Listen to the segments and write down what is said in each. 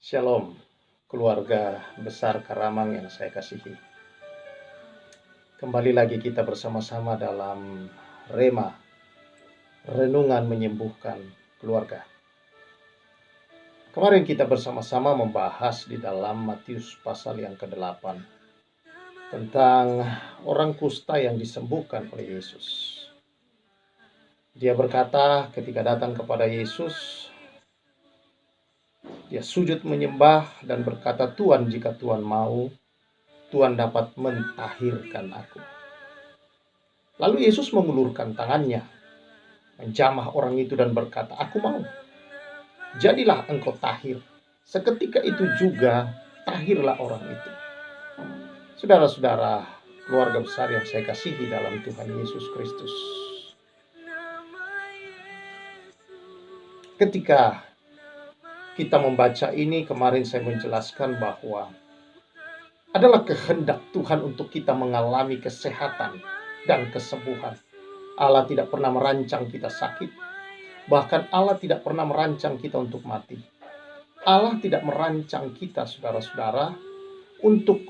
Shalom, keluarga besar Karamang yang saya kasihi. Kembali lagi kita bersama-sama dalam Rema, Renungan Menyembuhkan Keluarga. Kemarin kita bersama-sama membahas di dalam Matius pasal yang ke-8 tentang orang kusta yang disembuhkan oleh Yesus. Dia berkata ketika datang kepada Yesus, dia sujud menyembah dan berkata, "Tuhan, jika Tuhan mau, Tuhan dapat mentahirkan aku." Lalu Yesus mengulurkan tangannya, menjamah orang itu dan berkata, "Aku mau. Jadilah engkau tahir." Seketika itu juga tahirlah orang itu. Saudara-saudara, keluarga besar yang saya kasihi dalam Tuhan Yesus Kristus. Ketika kita membaca ini, kemarin saya menjelaskan bahwa adalah kehendak Tuhan untuk kita mengalami kesehatan dan kesembuhan. Allah tidak pernah merancang kita sakit. Bahkan Allah tidak pernah merancang kita untuk mati. Allah tidak merancang kita, saudara-saudara, untuk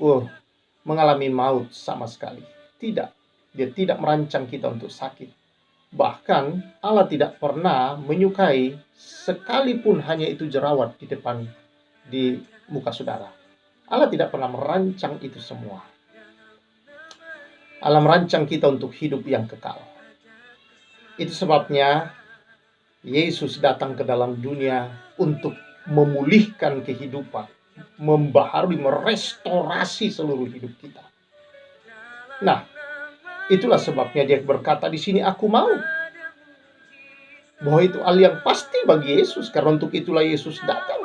mengalami maut sama sekali. Tidak. Dia tidak merancang kita untuk sakit. Bahkan Allah tidak pernah menyukai sekalipun hanya itu jerawat di muka saudara. Allah tidak pernah merancang itu semua. Allah merancang kita untuk hidup yang kekal. Itu sebabnya Yesus datang ke dalam dunia untuk memulihkan kehidupan, membaharui, merestorasi seluruh hidup kita. Nah, itulah sebabnya dia berkata di sini, "Aku mau." Bahwa itu hal yang pasti bagi Yesus, karena untuk itulah Yesus datang.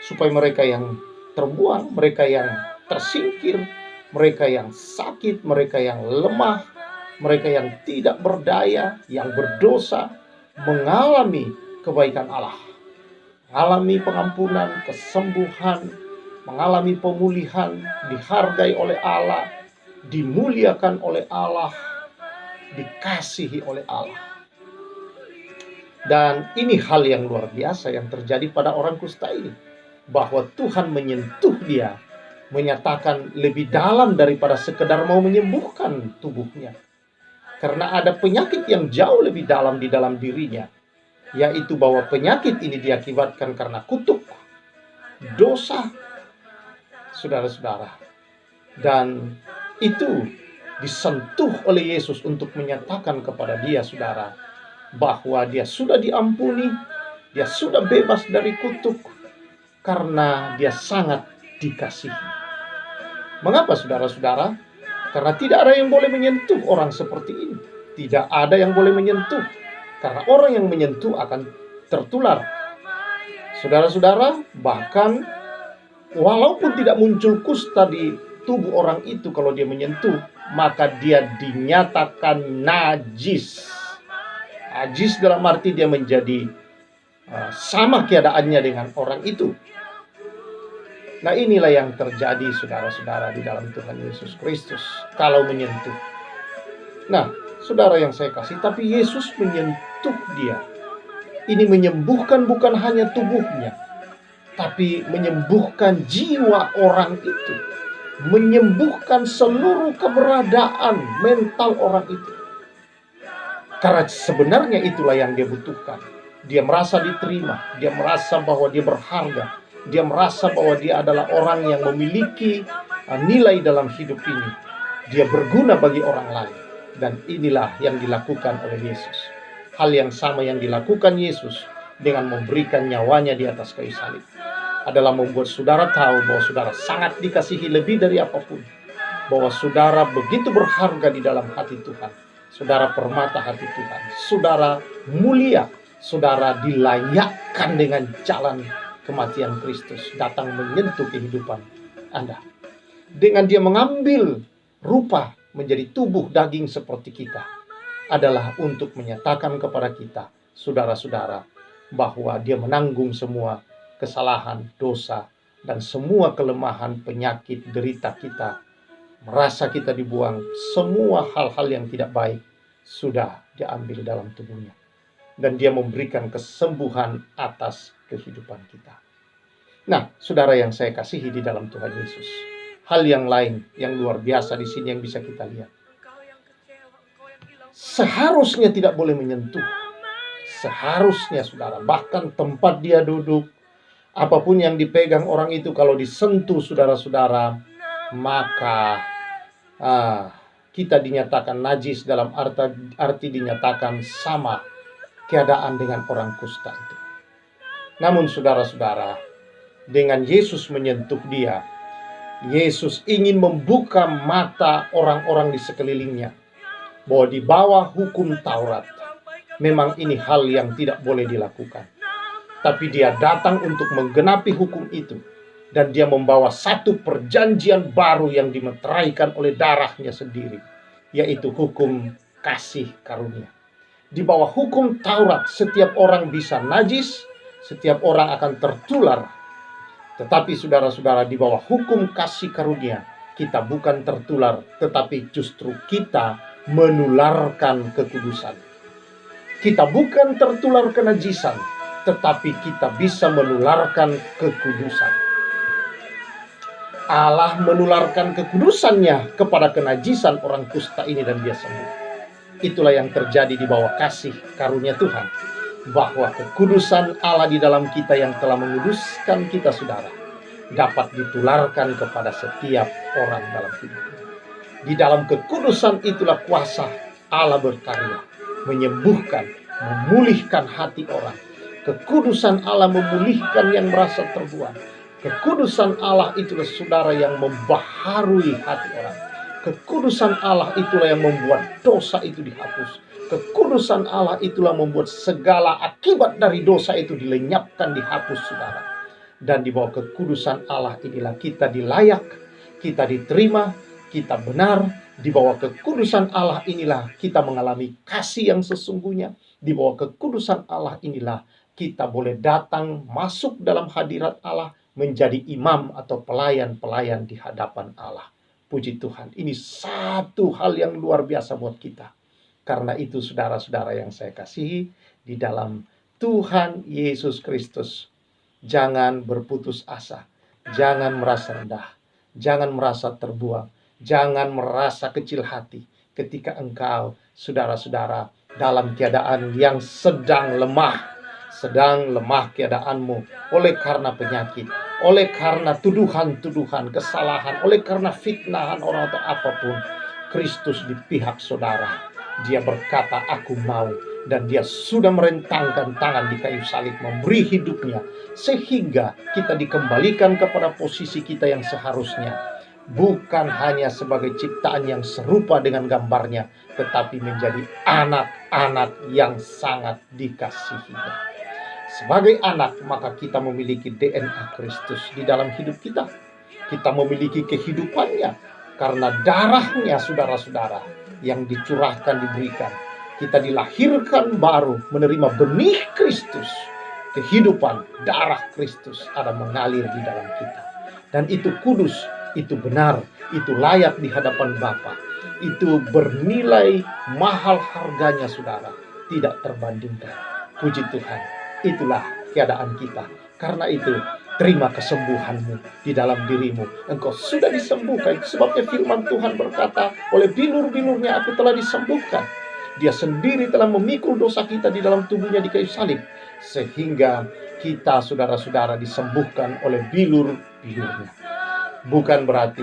Supaya mereka yang terbuang, mereka yang tersingkir, mereka yang sakit, mereka yang lemah, mereka yang tidak berdaya, yang berdosa, mengalami kebaikan Allah, mengalami pengampunan, kesembuhan, mengalami pemulihan, dihargai oleh Allah, dimuliakan oleh Allah, dikasihi oleh Allah. Dan ini hal yang luar biasa yang terjadi pada orang kusta ini, bahwa Tuhan menyentuh dia, menyatakan lebih dalam daripada sekedar mau menyembuhkan tubuhnya. Karena ada penyakit yang jauh lebih dalam di dalam dirinya, yaitu bahwa penyakit ini diakibatkan karena kutuk, dosa, saudara-saudara. Dan itu disentuh oleh Yesus untuk menyatakan kepada dia, saudara, bahwa dia sudah diampuni, dia sudah bebas dari kutuk, karena dia sangat dikasihi. Mengapa, saudara-saudara? Karena tidak ada yang boleh menyentuh orang seperti ini. Tidak ada yang boleh menyentuh. Karena orang yang menyentuh akan tertular. Saudara-saudara, bahkan walaupun tidak muncul kusta di tubuh orang itu, kalau dia menyentuh, maka dia dinyatakan najis. Najis dalam arti dia menjadi sama keadaannya dengan orang itu. Nah, inilah yang terjadi, saudara-saudara, di dalam Tuhan Yesus Kristus kalau menyentuh. Nah, saudara yang saya kasih, tapi Yesus menyentuh dia. Ini menyembuhkan bukan hanya tubuhnya, tapi menyembuhkan jiwa orang itu, menyembuhkan seluruh keberadaan mental orang itu. Karena sebenarnya itulah yang dia butuhkan. Dia merasa diterima, dia merasa bahwa dia berharga, dia merasa bahwa dia adalah orang yang memiliki nilai dalam hidup ini. Dia berguna bagi orang lain. Dan inilah yang dilakukan oleh Yesus. Hal yang sama yang dilakukan Yesus dengan memberikan nyawanya di atas kayu salib adalah membuat saudara tahu bahwa saudara sangat dikasihi lebih dari apapun. Bahwa saudara begitu berharga di dalam hati Tuhan. Saudara permata hati Tuhan. Saudara mulia. Saudara dilayakkan dengan jalan kematian Kristus datang menyentuh kehidupan Anda. Dengan dia mengambil rupa menjadi tubuh daging seperti kita, adalah untuk menyatakan kepada kita, saudara-saudara, bahwa dia menanggung semua kesalahan, dosa, dan semua kelemahan, penyakit, derita kita. Merasa kita dibuang, semua hal-hal yang tidak baik sudah diambil dalam tubuhnya. Dan dia memberikan kesembuhan atas kehidupan kita. Nah, saudara yang saya kasihi di dalam Tuhan Yesus, hal yang lain yang luar biasa di sini yang bisa kita lihat. Seharusnya tidak boleh menyentuh. Seharusnya saudara, bahkan tempat dia duduk, apapun yang dipegang orang itu kalau disentuh saudara-saudara, maka kita dinyatakan najis dalam arti dinyatakan sama keadaan dengan orang kusta itu. Namun saudara-saudara, dengan Yesus menyentuh dia, Yesus ingin membuka mata orang-orang di sekelilingnya bahwa di bawah hukum Taurat memang ini hal yang tidak boleh dilakukan. Tapi dia datang untuk menggenapi hukum itu. Dan dia membawa satu perjanjian baru yang dimeteraikan oleh darahnya sendiri. Yaitu hukum kasih karunia. Di bawah hukum Taurat setiap orang bisa najis, setiap orang akan tertular. Tetapi saudara-saudara, di bawah hukum kasih karunia kita bukan tertular, tetapi justru kita menularkan kekudusan. Kita bukan tertular kenajisan, tetapi kita bisa menularkan kekudusan. Allah menularkan kekudusannya kepada kenajisan orang kusta ini dan dia sembuh. Itulah yang terjadi di bawah kasih karunia Tuhan. Bahwa kekudusan Allah di dalam kita yang telah menguduskan kita saudara, dapat ditularkan kepada setiap orang dalam hidup. Di dalam kekudusan itulah kuasa Allah berkarya, menyembuhkan, memulihkan hati orang. Kekudusan Allah memulihkan yang merasa terbuang. Kekudusan Allah itulah saudara yang membaharui hati orang. Kekudusan Allah itulah yang membuat dosa itu dihapus. Kekudusan Allah itulah membuat segala akibat dari dosa itu dilenyapkan, dihapus saudara. Dan di bawah kekudusan Allah inilah kita dilayak, kita diterima, kita benar. Di bawah kekudusan Allah inilah kita mengalami kasih yang sesungguhnya. Di bawah kekudusan Allah inilah kita boleh datang masuk dalam hadirat Allah, menjadi imam atau pelayan-pelayan di hadapan Allah. Puji Tuhan, ini satu hal yang luar biasa buat kita. Karena itu saudara-saudara yang saya kasihi di dalam Tuhan Yesus Kristus, jangan berputus asa, jangan merasa rendah, jangan merasa terbuang, jangan merasa kecil hati ketika engkau saudara-saudara dalam keadaan yang sedang lemah keadaanmu oleh karena penyakit, oleh karena tuduhan-tuduhan, kesalahan, oleh karena fitnahan orang atau apapun. Kristus di pihak saudara. Dia berkata, aku mau. Dan dia sudah merentangkan tangan di kayu salib, memberi hidupnya, sehingga kita dikembalikan kepada posisi kita yang seharusnya. Bukan hanya sebagai ciptaan yang serupa dengan gambarnya, tetapi menjadi anak-anak yang sangat dikasihinya. Sebagai anak, maka kita memiliki DNA Kristus di dalam hidup kita. Kita memiliki kehidupannya karena darahnya saudara-saudara yang dicurahkan, diberikan. Kita dilahirkan baru, menerima benih Kristus. Kehidupan darah Kristus ada mengalir di dalam kita. Dan itu kudus, itu benar, itu layak di hadapan Bapa. Itu bernilai mahal harganya saudara, tidak terbandingkan. Puji Tuhan. Itulah keadaan kita. Karena itu, terima kesembuhanmu di dalam dirimu. Engkau sudah disembuhkan. Sebabnya firman Tuhan berkata, oleh bilur-bilurnya aku telah disembuhkan. Dia sendiri telah memikul dosa kita di dalam tubuhnya di kayu salib. Sehingga kita saudara-saudara disembuhkan oleh bilur-bilurnya. Bukan berarti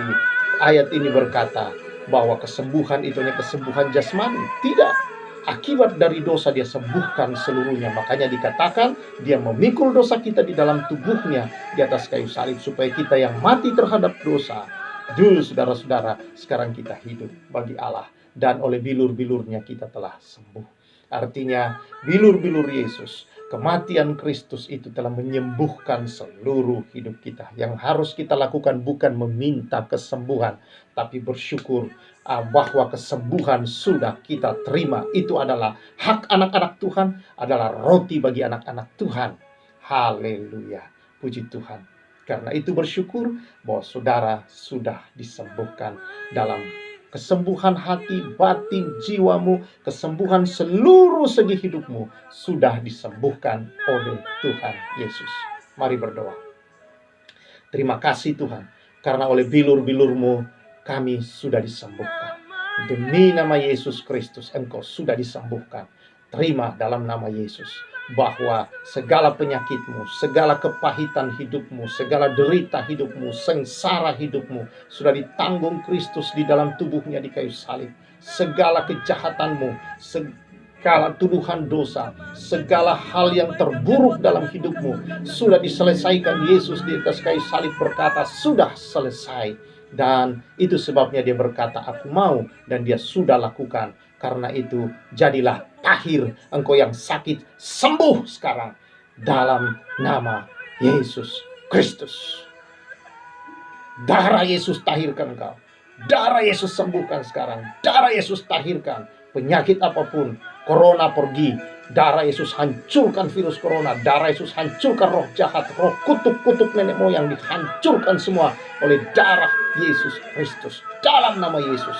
ayat ini berkata bahwa kesembuhan itu hanya kesembuhan jasmani. Tidak. Akibat dari dosa dia sembuhkan seluruhnya. Makanya dikatakan dia memikul dosa kita di dalam tubuhnya di atas kayu salib, supaya kita yang mati terhadap dosa dulu saudara-saudara, sekarang kita hidup bagi Allah. Dan oleh bilur-bilurnya kita telah sembuh. Artinya bilur-bilur Yesus, kematian Kristus itu telah menyembuhkan seluruh hidup kita. Yang harus kita lakukan bukan meminta kesembuhan, tapi bersyukur bahwa kesembuhan sudah kita terima. Itu adalah hak anak-anak Tuhan, adalah roti bagi anak-anak Tuhan. Haleluya, puji Tuhan. Karena itu bersyukur bahwa saudara sudah disembuhkan dalam kesembuhan hati, batin, jiwamu, kesembuhan seluruh segi hidupmu sudah disembuhkan oleh Tuhan Yesus. Mari berdoa. Terima kasih Tuhan, karena oleh bilur-bilur-Mu kami sudah disembuhkan. Demi nama Yesus Kristus, Engkau sudah disembuhkan. Terima dalam nama Yesus, bahwa segala penyakitmu, segala kepahitan hidupmu, segala derita hidupmu, sengsara hidupmu, sudah ditanggung Kristus di dalam tubuhnya di kayu salib. Segala kejahatanmu, segala tuduhan dosa, segala hal yang terburuk dalam hidupmu, sudah diselesaikan Yesus di atas kayu salib, berkata, sudah selesai. Dan itu sebabnya dia berkata, aku mau, dan dia sudah lakukan. Karena itu, jadilah tahir, engkau yang sakit, sembuh sekarang dalam nama Yesus Kristus. Darah Yesus tahirkan engkau. Darah Yesus sembuhkan sekarang. Darah Yesus tahirkan. Penyakit apapun, corona pergi. Darah Yesus hancurkan virus corona. Darah Yesus hancurkan roh jahat, roh kutuk-kutuk nenek moyang, dihancurkan semua oleh darah Yesus Kristus. Dalam nama Yesus.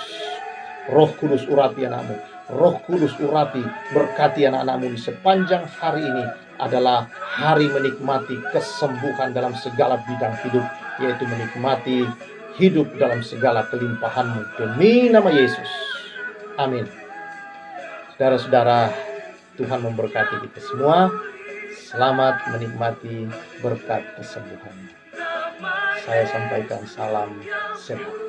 Roh Kudus urapi anakmu. Roh Kudus urapi, berkati anak-anakmu di sepanjang hari ini adalah hari menikmati kesembuhan dalam segala bidang hidup, yaitu menikmati hidup dalam segala kelimpahanmu. Demi nama Yesus. Amin. Saudara-saudara, Tuhan memberkati kita semua. Selamat menikmati berkat kesembuhannya. Saya sampaikan salam sehat.